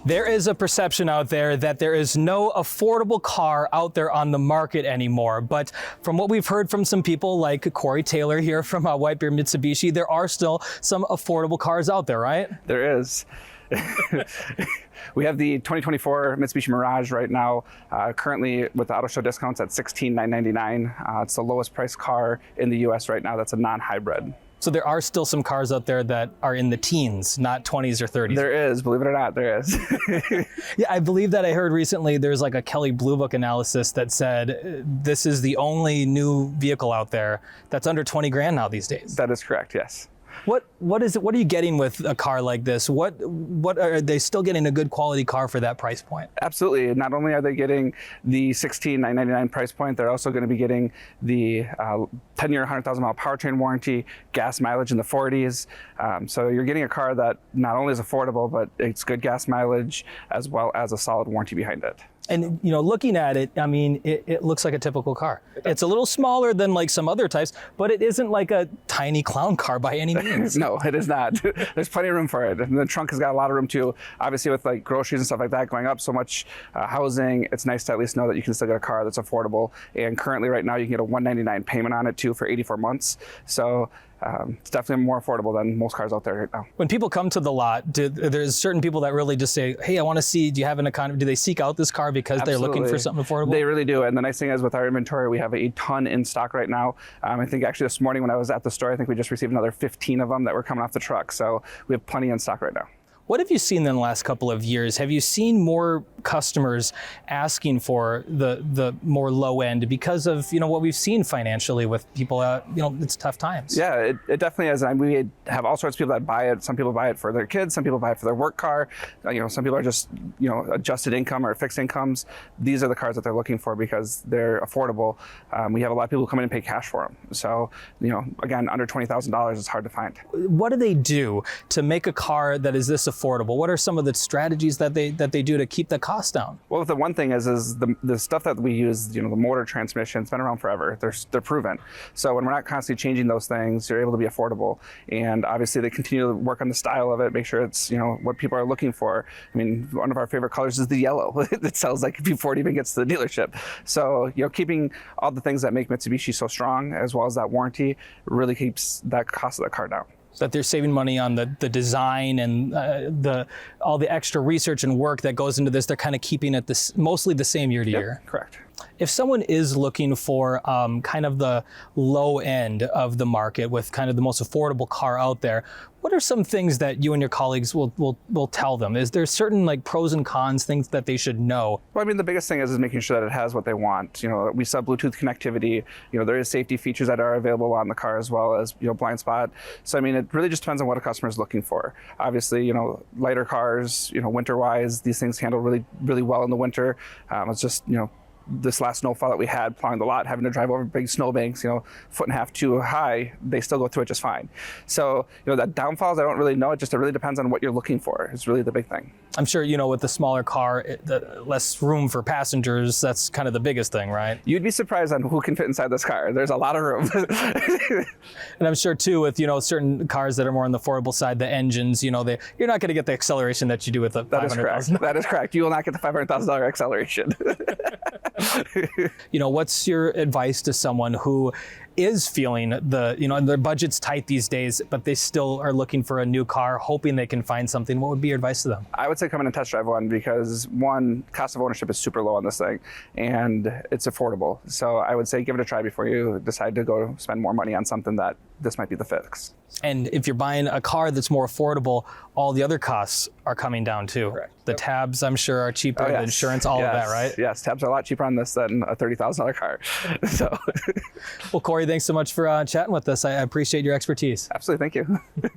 There is a perception out there that there is no affordable car out there on the market anymore. But from what we've heard from some people like Corey Taylor here from Whitebeard Mitsubishi, there are still some affordable cars out there, right? There is. We have the 2024 Mitsubishi Mirage right now, currently with auto show discounts at $16,999. It's the lowest priced car in the US right now that's a non-hybrid. So there are still some cars out there that are in the teens, not 20s or 30s. There is, believe it or not, there is. Yeah, I believe that I heard recently there's like a Kelley Blue Book analysis that said this is the only new vehicle out there that's under 20 grand now these days. That is correct, yes. What is it? What are you getting with a car like this? What are they still getting a good quality car for that price point? Absolutely. Not only are they getting the $16,999 price point, they're also going to be getting the 10-year, 100,000-mile powertrain warranty, gas mileage in the 40s. So you're getting a car that not only is affordable, but it's good gas mileage as well as a solid warranty behind it. And you know, looking at it, I mean, it looks like a typical car. It's a little smaller than like some other types, but it isn't like a tiny clown car by any means. No, it is not. There's plenty of room for it. And the trunk has got a lot of room too. Obviously with like groceries and stuff like that going up so much, housing, it's nice to at least know that you can still get a car that's affordable. And currently right now you can get a $199 payment on it too for 84 months. So it's definitely more affordable than most cars out there right now. When people come to the lot, there's certain people that really just say, hey, I want to see, do you have an economy? Do they seek out this car because they're looking for something affordable? They really do. And the nice thing is with our inventory, we have a ton in stock right now. I think actually this morning when I was at the store, I think we just received another 15 of them that were coming off the truck. So we have plenty in stock right now. What have you seen in the last couple of years? Have you seen more customers asking for the more low end because of, you know, what we've seen financially with people, you know, it's tough times? Yeah, it definitely is. And we have all sorts of people that buy it. Some people buy it for their kids. Some people buy it for their work car. You know, some people are just, you know, adjusted income or fixed incomes. These are the cars that they're looking for because they're affordable. We have a lot of people who come in and pay cash for them. So, you know, again, under $20,000 is hard to find. What do they do to make a car that is this affordable? What are some of the strategies that they do to keep the cost down? Well, the one thing is the stuff that we use, you know, the motor transmission, it's been around forever. They're proven. So when we're not constantly changing those things, you're able to be affordable. And obviously they continue to work on the style of it, make sure it's, you know, what people are looking for. I mean, one of our favorite colors is the yellow. It sells like before it even gets to the dealership. So, you know, keeping all the things that make Mitsubishi so strong, as well as that warranty, really keeps that cost of the car down. That they're saving money on the design and all the extra research and work that goes into this. They're kind of keeping it mostly the same year to year. Correct. If someone is looking for kind of the low end of the market with kind of the most affordable car out there, what are some things that you and your colleagues will tell them? Is there certain like pros and cons, things that they should know? Well, I mean, the biggest thing is making sure that it has what they want. You know, we sell Bluetooth connectivity. You know, there is safety features that are available on the car as well as, you know, blind spot. So, I mean, it really just depends on what a customer is looking for. Obviously, you know, lighter cars, you know, winter-wise, these things handle really, really well in the winter. It's just, you know, this last snowfall that we had plowing the lot, having to drive over big snowbanks, you know, 1.5 feet too high, they still go through it just fine. So, you know, that downfalls, I don't really know. It really depends on what you're looking for. It's really the big thing. I'm sure, you know, with the smaller car, the less room for passengers, that's kind of the biggest thing, right? You'd be surprised on who can fit inside this car. There's a lot of room. And I'm sure too, with, you know, certain cars that are more on the affordable side, the engines, you know, you're not going to get the acceleration that you do with the $500,000. That is correct. That is correct. You will not get the $500,000 acceleration. You know, what's your advice to someone who is feeling you know, their budget's tight these days, but they still are looking for a new car, hoping they can find something? What would be your advice to them? I would say come in and test drive one because one, cost of ownership is super low on this thing and it's affordable. So I would say give it a try before you decide to go spend more money on something that this might be the fix. And if you're buying a car that's more affordable, all the other costs are coming down too. Correct. The tabs, I'm sure, are cheaper, the insurance, all of that, right? Yes, tabs are a lot cheaper on this than a $30,000 car. So, well, Corey, thanks so much for chatting with us. I appreciate your expertise. Absolutely, thank you.